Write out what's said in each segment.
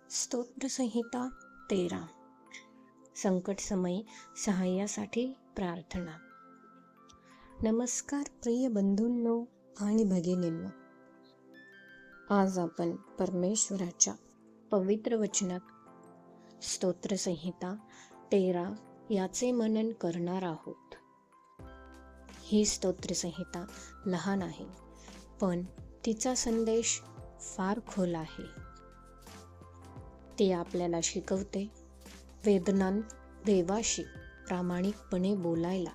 स्तोत्र संहिता 13. संकट समय सहाय्यासाठी प्रार्थना. नमस्कार प्रिय बंधूंनो आणि भगिनींनो, आज आपण परमेश्वराच्या पवित्र वचनात स्तोत्र संहिता 13 याचे मनन करणार आहोत. ही स्तोत्र संहिता लहान आहे, पण तिचा संदेश फार खोल आहे. ते आपल्याला शिकवते वेदनांत देवाशी प्रामाणिकपणे बोलायला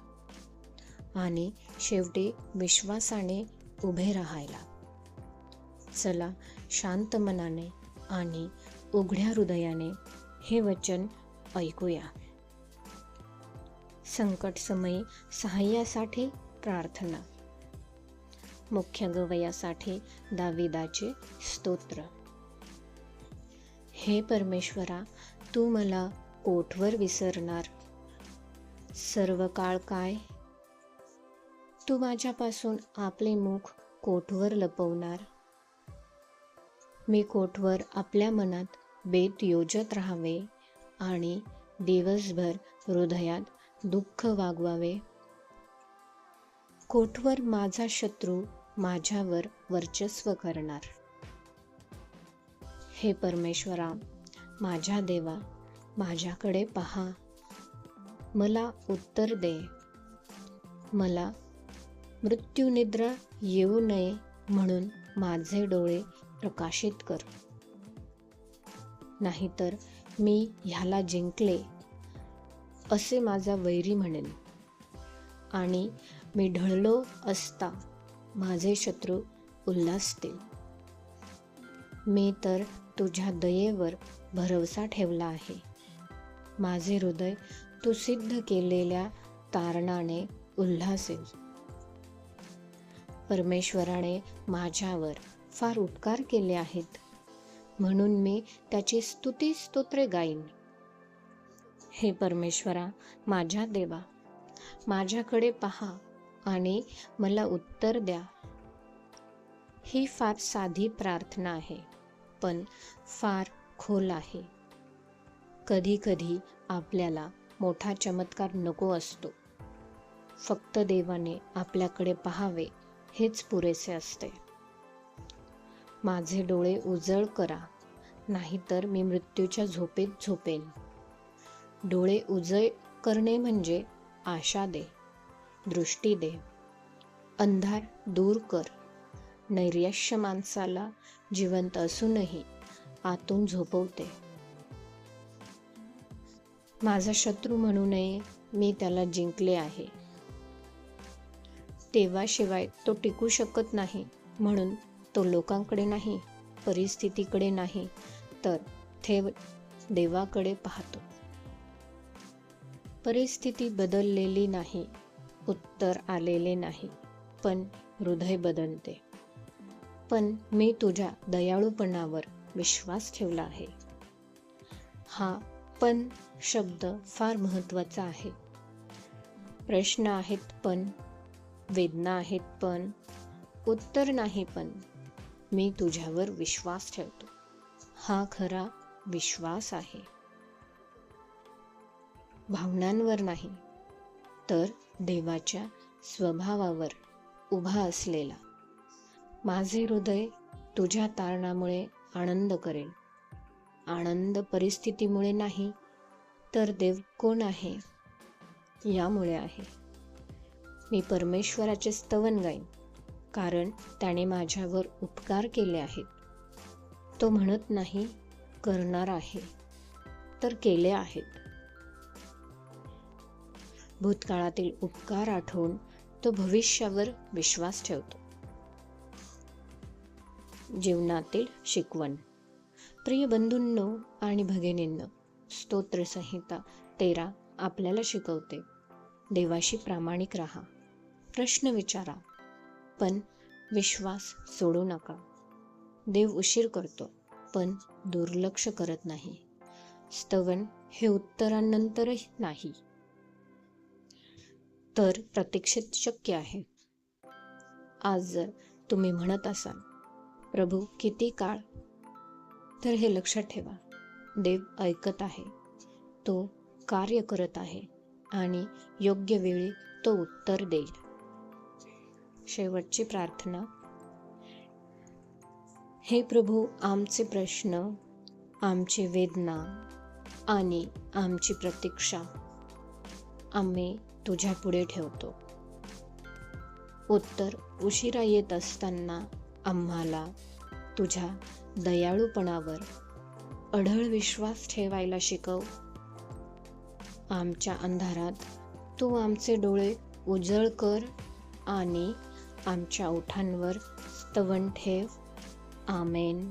आणि शेवटी विश्वासाने उभे राहायला. चला शांत मनाने आणि उघड्या हृदयाने हे वचन ऐकूया. संकट समयी सहाय्यासाठी प्रार्थना. मुख्य गवयासाठी दाविदाचे स्तोत्र. हे परमेश्वरा, तू मला कोठवर विसरणार? सर्व काळ काय? तू माझ्यापासून आपले मुख कोठवर लपवणार? मी कोठवर आपल्या मनात बेत योजत राहावे आणि दिवसभर हृदयात दुःख वागवावे? कोठवर माझा शत्रू माझ्यावर वर्चस्व करणार? हे परमेश्वरा, माझ्या देवा, माझ्याकडे पहा, मला उत्तर दे. मला मृत्यूनिद्रा येऊ नये म्हणून माझे डोळे प्रकाशित कर. नाहीतर मी ह्याला जिंकले असे माझा वैरी म्हणेन आणि मी ढळलो असता माझे शत्रू उल्हासतील. मी तर तुझ्या दयेवर भरवसा ठेवला आहे. माझे हृदय तू सिद्ध केलेल्या तारणाने उल्हासेल. परमेश्वराने माझ्यावर फार उपकार केले आहेत, म्हणून मी त्याची स्तुती स्तोत्रे गाईन. हे परमेश्वरा, माझ्या देवा, माझ्याकडे पहा आणि मला उत्तर द्या. ही फार साधी प्रार्थना आहे, पण फार खोल आहे. कधी कधी आपल्याला मोठा चमत्कार नको असतो. फक्त देवाने आपल्याकडे पाहावे हेच पुरेसे असते. माझे डोळे उजळ करा, नाहीतर मी मृत्यूच्या झोपेत झोपेन. डोळे उजळ करणे म्हणजे आशा दे, दृष्टी दे. अंधार दूर कर. नैराश्य माणसाला जिवंत असूनही आतून झोपवते. माझा शत्रू म्हणू नये, मी त्याला जिंकले आहे. देवाशिवाय तो टिकू शकत नाही, म्हणून तो लोकांकडे नाही, परिस्थितीकडे नाही, तर थेट देवाकडे पाहतो. परिस्थिती बदललेली नाही, उत्तर आलेले नाही, पण हृदय बदलते. पण मी तुझ्या दयाळूपणावर विश्वास ठेवला आहे. हा पण शब्द फार महत्त्वाचा आहे. प्रश्न आहेत पण, वेदना आहेत पण, उत्तर नाही पण, मी तुझ्यावर विश्वास ठेवतो. हा खरा विश्वास आहे. भावनांवर नाही, तर देवाच्या स्वभावावर उभा असलेला. माझे हृदय तुझ्या तारणामुळे आनंद करेल. आनंद परिस्थितीमुळे नाही, तर देव कोण आहे यामुळे आहे. मी परमेश्वराचे स्तवन गाईन, कारण त्याने माझ्यावर उपकार केले आहेत. तो म्हणत नाही करणार आहे, तर केले आहेत. भूतकाळातील उपकार आठवून तो भविष्यावर विश्वास ठेवतो. जीवनातील शिकवण. प्रिय बंधूंनो आणि भगिनींनो, स्तोत्र संहिता 13 आपल्याला शिकवते देवाशी प्रामाणिक राहा. प्रश्न विचारा, पण विश्वास सोडू नका. देव उशीर करतो, पण दुर्लक्ष करत नाही. स्तवन हे उत्तरानंतरही नाही, तर प्रतीक्षेत शक्य आहे. आज जर तुम्ही म्हणत असाल, प्रभू किती काळ, तर हे लक्षात ठेवा, देव ऐकत आहे, तो कार्य करत आहे आणि योग्य वेळी तो उत्तर देईल. शेवटची प्रार्थना. हे प्रभू, आमचे प्रश्न, आमची वेदना आणि आमची प्रतीक्षा आम्ही तुझ्या पुढे ठेवतो. उत्तर उशिरा येत असताना आम्हाला तुझ्या दयाळूपणावर अढळ विश्वास ठेवायला शिकव. आमच्या अंधारात तू आमचे डोळे उजळ कर आणि आमच्या ओठांवर स्तवन ठेव. आमेन.